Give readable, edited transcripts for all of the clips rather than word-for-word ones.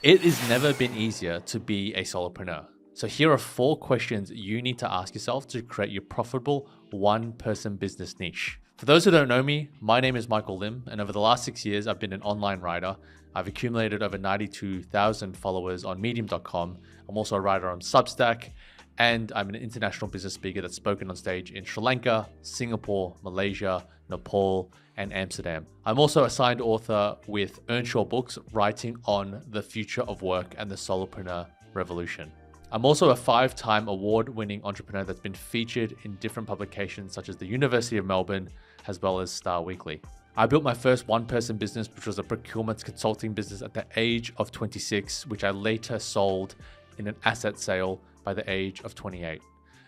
It has never been easier to be a solopreneur. So here are 4 questions you need to ask yourself to create your profitable one-person business niche. For those who don't know me, my name is Michael Lim, and over the last 6 years, I've been an online writer. I've accumulated over 92,000 followers on medium.com. I'm also a writer on Substack, and I'm an international business speaker that's spoken on stage in Sri Lanka, Singapore, Malaysia, Nepal, and Amsterdam. I'm also a signed author with Earnshaw Books, writing on the future of work and the solopreneur revolution. I'm also a 5-time award-winning entrepreneur that's been featured in different publications such as the University of Melbourne, as well as Star Weekly. I built my first one-person business, which was a procurement consulting business at the age of 26, which I later sold in an asset sale by the age of 28.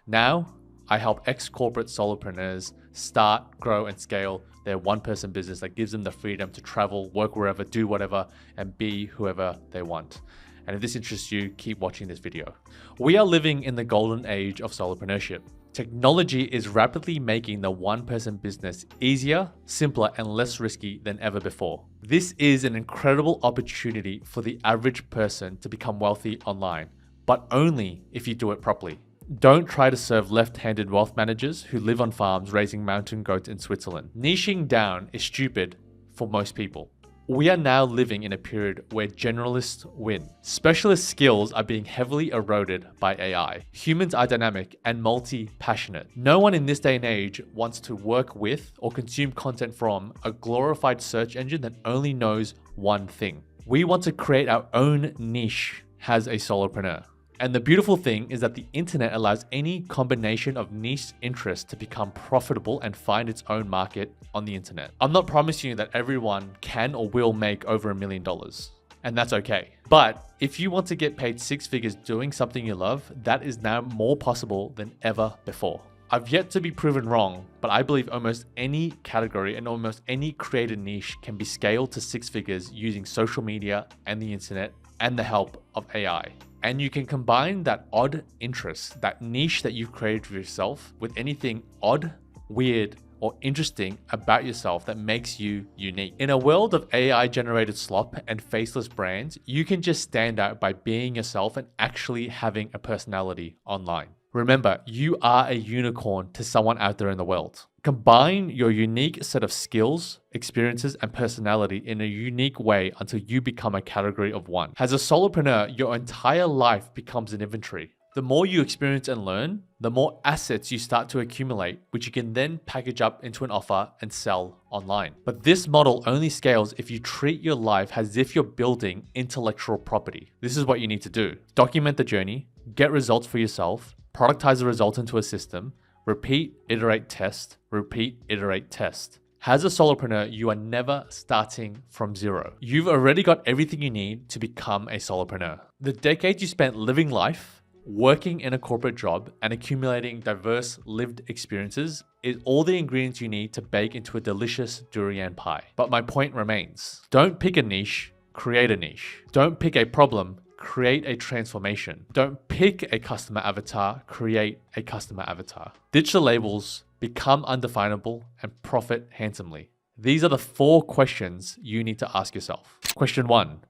Now, I help ex-corporate solopreneurs start, grow, and scale their one-person business that gives them the freedom to travel, work wherever, do whatever, and be whoever they want. And if this interests you, keep watching this video. We are living in the golden age of solopreneurship. Technology is rapidly making the one-person business easier, simpler, and less risky than ever before. This is an incredible opportunity for the average person to become wealthy online, but only if you do it properly. Don't try to serve left-handed wealth managers who live on farms raising mountain goats in Switzerland. Niching down is stupid for most people. We are now living in a period where generalists win. Specialist skills are being heavily eroded by AI. Humans are dynamic and multi-passionate. No one in this day and age wants to work with or consume content from a glorified search engine that only knows one thing. We want to create our own niche as a solopreneur. And the beautiful thing is that the internet allows any combination of niche interests to become profitable and find its own market on the internet. I'm not promising you that everyone can or will make over $1 million, and that's okay. But if you want to get paid 6 figures doing something you love, that is now more possible than ever before. I've yet to be proven wrong, but I believe almost any category and almost any creative niche can be scaled to 6 figures using social media and the internet and the help of AI. And you can combine that odd interest, that niche that you've created for yourself, with anything odd, weird, or interesting about yourself that makes you unique. In a world of AI-generated slop and faceless brands, you can just stand out by being yourself and actually having a personality online. Remember, you are a unicorn to someone out there in the world. Combine your unique set of skills, experiences, and personality in a unique way until you become a category of one. As a solopreneur, your entire life becomes an inventory. The more you experience and learn, the more assets you start to accumulate, which you can then package up into an offer and sell online. But this model only scales if you treat your life as if you're building intellectual property. This is what you need to do. Document the journey, get results for yourself, productize the result into a system, repeat, iterate, test, repeat, iterate, test. As a solopreneur, you are never starting from zero. You've already got everything you need to become a solopreneur. The decades you spent living life, working in a corporate job, and accumulating diverse lived experiences is all the ingredients you need to bake into a delicious durian pie. But my point remains. Don't pick a niche, create a niche. Don't pick a problem, create a transformation. Don't pick a customer avatar, create a customer avatar. Ditch the labels, become undefinable, and profit handsomely. These are the 4 questions you need to ask yourself. Question 1.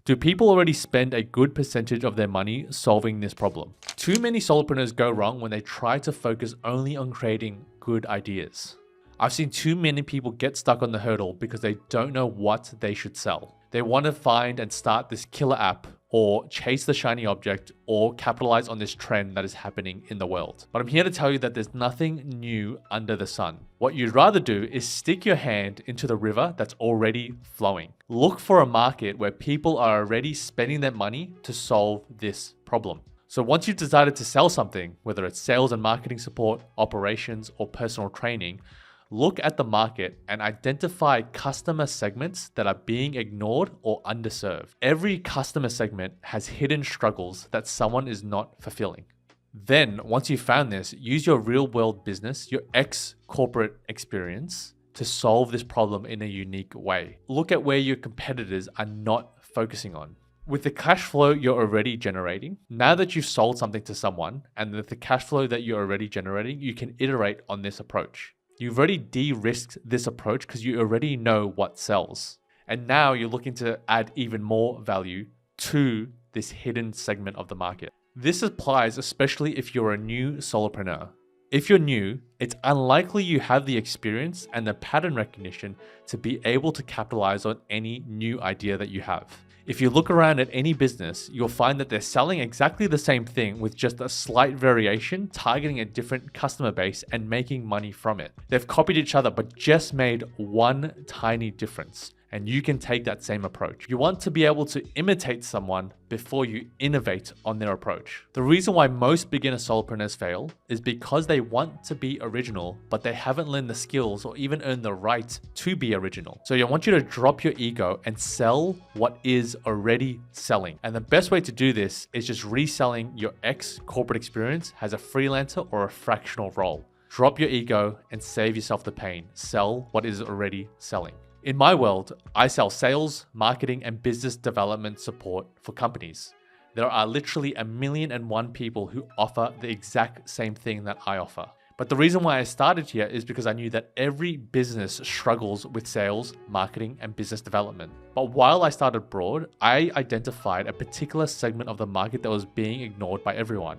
Do people already spend a good percentage of their money solving this problem? Too many solopreneurs go wrong when they try to focus only on creating good ideas. I've seen too many people get stuck on the hurdle because they don't know what they should sell. They want to find and start this killer app, or chase the shiny object, or capitalize on this trend that is happening in the world. But I'm here to tell you that there's nothing new under the sun. What you'd rather do is stick your hand into the river that's already flowing. Look for a market where people are already spending their money to solve this problem. So once you've decided to sell something, whether it's sales and marketing support, operations, or personal training, look at the market and identify customer segments that are being ignored or underserved. Every customer segment has hidden struggles that someone is not fulfilling. Then, once you've found this, use your real-world business, your ex-corporate experience, to solve this problem in a unique way. Look at where your competitors are not focusing on. With the cash flow you're already generating, now that you've sold something to someone, and with the cash flow that you're already generating, you can iterate on this approach. You've already de-risked this approach because you already know what sells. And now you're looking to add even more value to this hidden segment of the market. This applies especially if you're a new solopreneur. If you're new, it's unlikely you have the experience and the pattern recognition to be able to capitalize on any new idea that you have. If you look around at any business, you'll find that they're selling exactly the same thing with just a slight variation, targeting a different customer base and making money from it. They've copied each other, but just made one tiny difference. And you can take that same approach. You want to be able to imitate someone before you innovate on their approach. The reason why most beginner solopreneurs fail is because they want to be original, but they haven't learned the skills or even earned the right to be original. So I want you to drop your ego and sell what is already selling. And the best way to do this is just reselling your ex-corporate experience as a freelancer or a fractional role. Drop your ego and save yourself the pain. Sell what is already selling. In my world, I sell sales, marketing, and business development support for companies. There are literally 1,000,001 people who offer the exact same thing that I offer. But the reason why I started here is because I knew that every business struggles with sales, marketing, and business development. But while I started broad, I identified a particular segment of the market that was being ignored by everyone,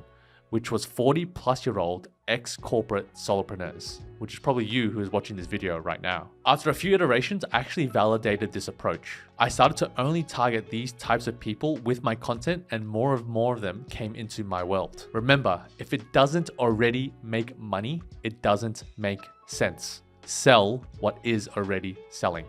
which was 40-plus-year-old ex-corporate solopreneurs, which is probably you who is watching this video right now. After a few iterations, I actually validated this approach. I started to only target these types of people with my content, and more of them came into my world. Remember, if it doesn't already make money, it doesn't make sense. Sell what is already selling.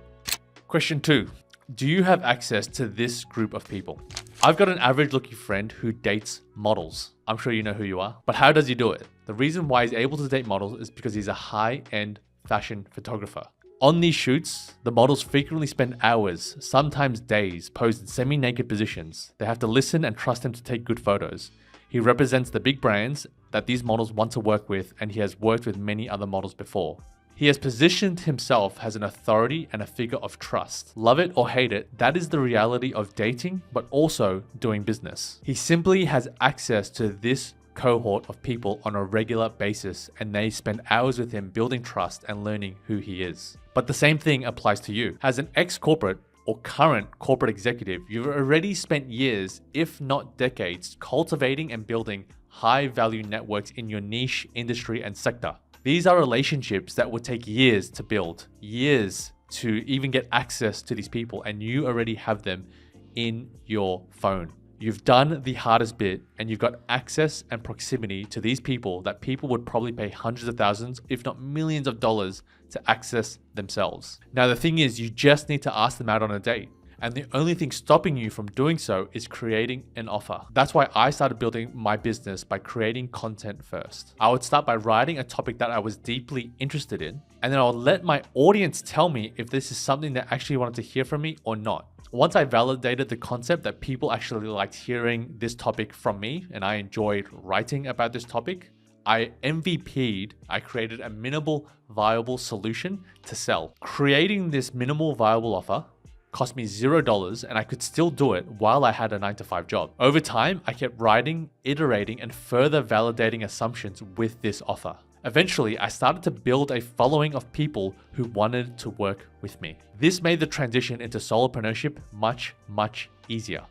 Question 2. Do you have access to this group of people? I've got an average looking friend who dates models. I'm sure you know who you are, but how does he do it? The reason why he's able to date models is because he's a high-end fashion photographer. On these shoots, the models frequently spend hours, sometimes days, posed in semi-naked positions. They have to listen and trust him to take good photos. He represents the big brands that these models want to work with, and he has worked with many other models before. He has positioned himself as an authority and a figure of trust. Love it or hate it, that is the reality of dating, but also doing business. He simply has access to this cohort of people on a regular basis, and they spend hours with him building trust and learning who he is. But the same thing applies to you. As an ex-corporate or current corporate executive, you've already spent years, if not decades, cultivating and building high-value networks in your niche, industry, and sector. These are relationships that would take years to build, years to even get access to these people, and you already have them in your phone. You've done the hardest bit, and you've got access and proximity to these people that people would probably pay hundreds of thousands, if not millions of dollars to access themselves. Now, the thing is, you just need to ask them out on a date. And the only thing stopping you from doing so is creating an offer. That's why I started building my business by creating content first. I would start by writing a topic that I was deeply interested in, and then I'll let my audience tell me if this is something they actually wanted to hear from me or not. Once I validated the concept that people actually liked hearing this topic from me, and I enjoyed writing about this topic, I MVP'd, I created a minimal viable solution to sell. Creating this minimal viable offer cost me $0, and I could still do it while I had a 9-to-5 job. Over time, I kept writing, iterating, and further validating assumptions with this offer. Eventually, I started to build a following of people who wanted to work with me. This made the transition into solopreneurship much, much easier.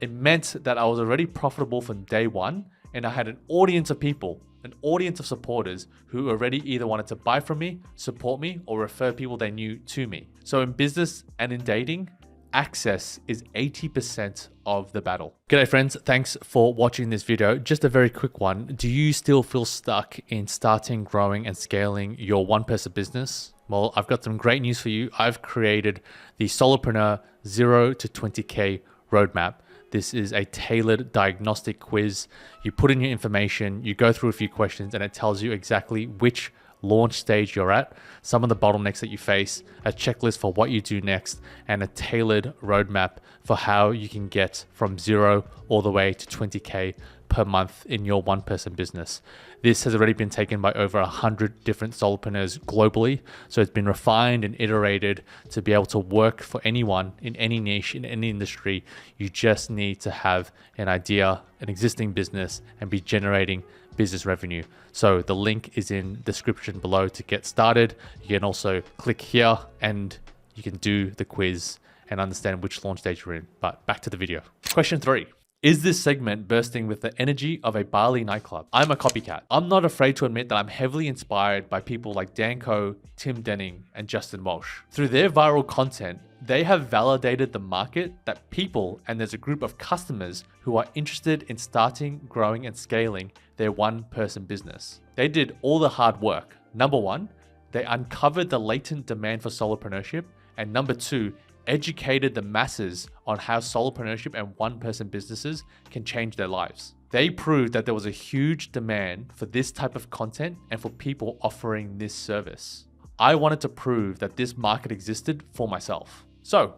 It meant that I was already profitable from day one, and I had an audience of people, an audience of supporters who already either wanted to buy from me, support me, or refer people they knew to me. So in business and in dating, access is 80% of the battle. G'day friends, thanks for watching this video. Just a very quick one. Do you still feel stuck in starting, growing, and scaling your one-person business? Well, I've got some great news for you. I've created the Solopreneur 0 to 20K roadmap. This is a tailored diagnostic quiz. You put in your information, you go through a few questions, and it tells you exactly which launch stage you're at, some of the bottlenecks that you face, a checklist for what you do next, and a tailored roadmap for how you can get from 0 all the way to 20K per month in your one-person business. This has already been taken by over 100 different solopreneurs globally, so it's been refined and iterated to be able to work for anyone in any niche, in any industry. You just need to have an idea, an existing business, and be generating business revenue. So the link is in the description below to get started. You can also click here and you can do the quiz and understand which launch stage you're in. But back to the video. Question 3. Is this segment bursting with the energy of a Bali nightclub? I'm a copycat. I'm not afraid to admit that I'm heavily inspired by people like Dan Koh, Tim Denning, and Justin Walsh. Through their viral content, they have validated the market that people, and there's a group of customers who are interested in starting, growing, and scaling their one-person business. They did all the hard work. Number 1, they uncovered the latent demand for solopreneurship, and number 2, educated the masses on how solopreneurship and one-person businesses can change their lives. They proved that there was a huge demand for this type of content and for people offering this service. I wanted to prove that this market existed for myself. So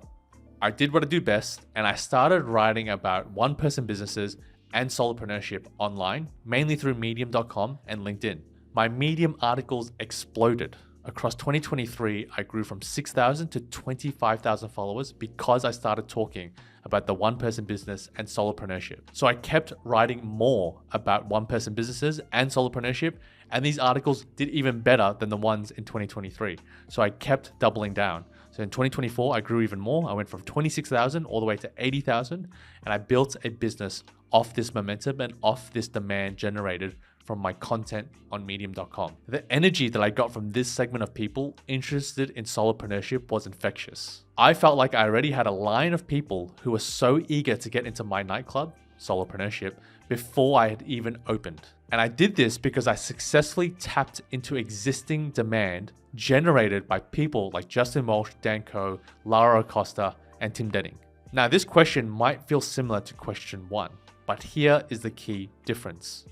I did what I do best, and I started writing about one-person businesses and solopreneurship online, mainly through medium.com and LinkedIn. My Medium articles exploded. Across 2023, I grew from 6,000 to 25,000 followers because I started talking about the one-person business and solopreneurship. So I kept writing more about one-person businesses and solopreneurship, and these articles did even better than the ones in 2023. So I kept doubling down. So in 2024, I grew even more. I went from 26,000 all the way to 80,000, and I built a business off this momentum and off this demand generated from my content on medium.com. The energy that I got from this segment of people interested in solopreneurship was infectious. I felt like I already had a line of people who were so eager to get into my nightclub, Solopreneurship, before I had even opened. And I did this because I successfully tapped into existing demand generated by people like Justin Walsh, Dan Koh, Lara Acosta, and Tim Denning. Now, this question might feel similar to question 1, but here is the key difference.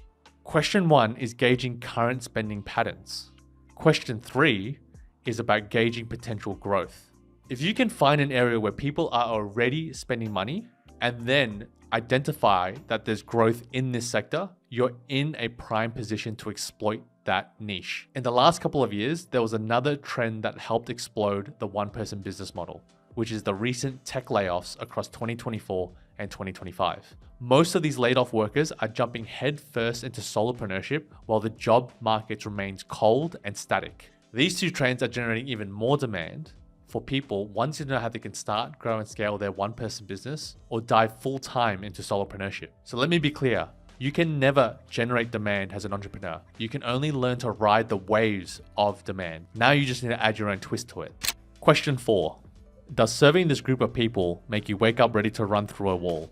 Question 1 is gauging current spending patterns. Question 3 is about gauging potential growth. If you can find an area where people are already spending money and then identify that there's growth in this sector, you're in a prime position to exploit that niche. In the last couple of years, there was another trend that helped explode the one-person business model, which is the recent tech layoffs across 2024 and 2025. Most of these laid off workers are jumping headfirst into solopreneurship while the job market remains cold and static. These two trends are generating even more demand for people wanting to know how they can start, grow, and scale their one-person business or dive full-time into solopreneurship. So let me be clear. You can never generate demand as an entrepreneur. You can only learn to ride the waves of demand. Now you just need to add your own twist to it. Question 4. Does serving this group of people make you wake up ready to run through a wall?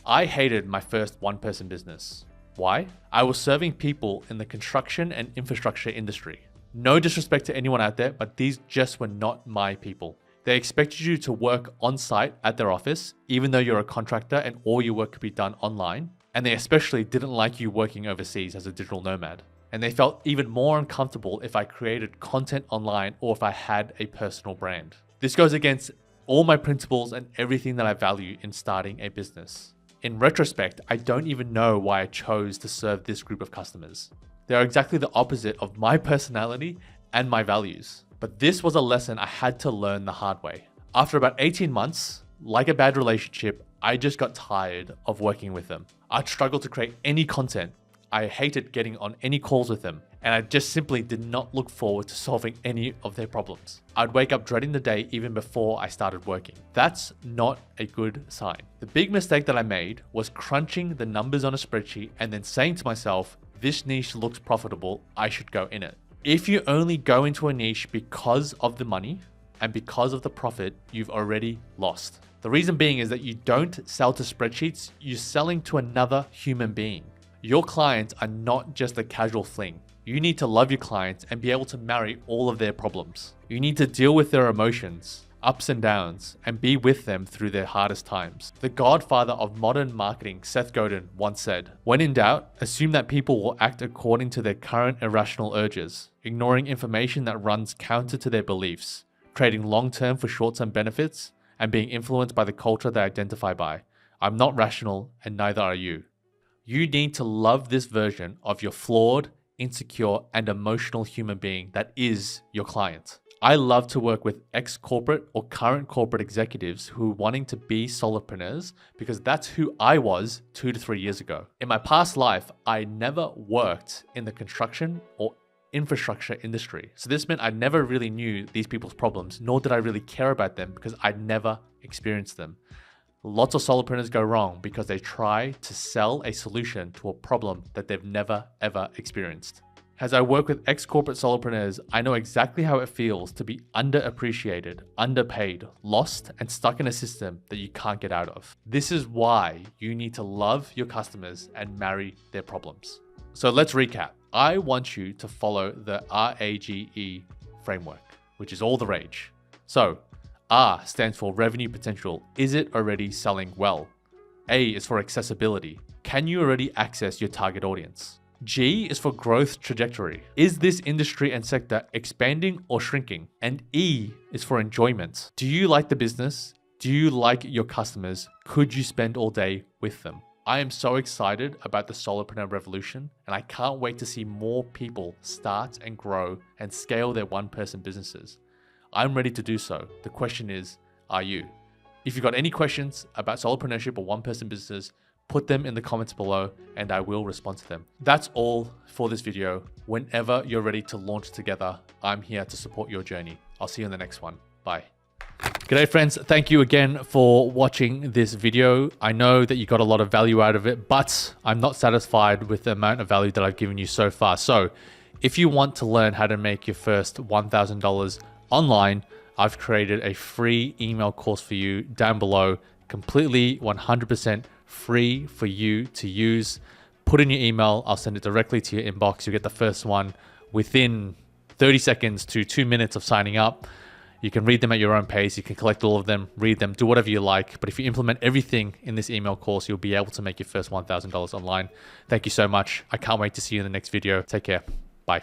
I hated my first one-person business. Why? I was serving people in the construction and infrastructure industry. No disrespect to anyone out there, but these just were not my people. They expected you to work on site at their office, even though you're a contractor and all your work could be done online. And they especially didn't like you working overseas as a digital nomad. And they felt even more uncomfortable if I created content online or if I had a personal brand. This goes against all my principles and everything that I value in starting a business. In retrospect, I don't even know why I chose to serve this group of customers. They are exactly the opposite of my personality and my values. But this was a lesson I had to learn the hard way. After about 18 months, like a bad relationship, I just got tired of working with them. I'd struggle to create any content. I hated getting on any calls with them, and I just simply did not look forward to solving any of their problems. I'd wake up dreading the day even before I started working. That's not a good sign. The big mistake that I made was crunching the numbers on a spreadsheet and then saying to myself, this niche looks profitable, I should go in it. If you only go into a niche because of the money and because of the profit, you've already lost. The reason being is that you don't sell to spreadsheets, you're selling to another human being. Your clients are not just a casual fling. You need to love your clients and be able to marry all of their problems. You need to deal with their emotions, ups and downs, and be with them through their hardest times. The godfather of modern marketing, Seth Godin, once said, "When in doubt, assume that people will act according to their current irrational urges, ignoring information that runs counter to their beliefs, trading long-term for short-term benefits, and being influenced by the culture they identify by. I'm not rational, and neither are you." You need to love this version of your flawed, insecure, and emotional human being that is your client. I love to work with ex-corporate or current corporate executives who are wanting to be solopreneurs because that's who I was 2 to 3 years ago. In my past life, I never worked in the construction or infrastructure industry. So this meant I never really knew these people's problems, nor did I really care about them because I'd never experienced them. Lots of solopreneurs go wrong because they try to sell a solution to a problem that they've never, ever experienced. As I work with ex-corporate solopreneurs, I know exactly how it feels to be underappreciated, underpaid, lost, and stuck in a system that you can't get out of. This is why you need to love your customers and marry their problems. So let's recap. I want you to follow the RAGE framework, which is all the rage. So R stands for revenue potential. Is it already selling well? A is for accessibility. Can you already access your target audience? G is for growth trajectory. Is this industry and sector expanding or shrinking? And E is for enjoyment. Do you like the business? Do you like your customers? Could you spend all day with them? I am so excited about the solopreneur revolution, and I can't wait to see more people start and grow and scale their one-person businesses. I'm ready to do so. The question is, are you? If you've got any questions about solopreneurship or one-person businesses, put them in the comments below and I will respond to them. That's all for this video. Whenever you're ready to launch together, I'm here to support your journey. I'll see you in the next one. Bye. G'day friends, thank you again for watching this video. I know that you got a lot of value out of it, but I'm not satisfied with the amount of value that I've given you so far. So if you want to learn how to make your first $1,000 online, I've created a free email course for you down below, completely 100% free for you to use. Put in your email, I'll send it directly to your inbox. You'll get the first one within 30 seconds to 2 minutes of signing up. You can read them at your own pace. You can collect all of them, read them, do whatever you like. But if you implement everything in this email course, you'll be able to make your first $1,000 online. Thank you so much. I can't wait to see you in the next video. Take care. Bye.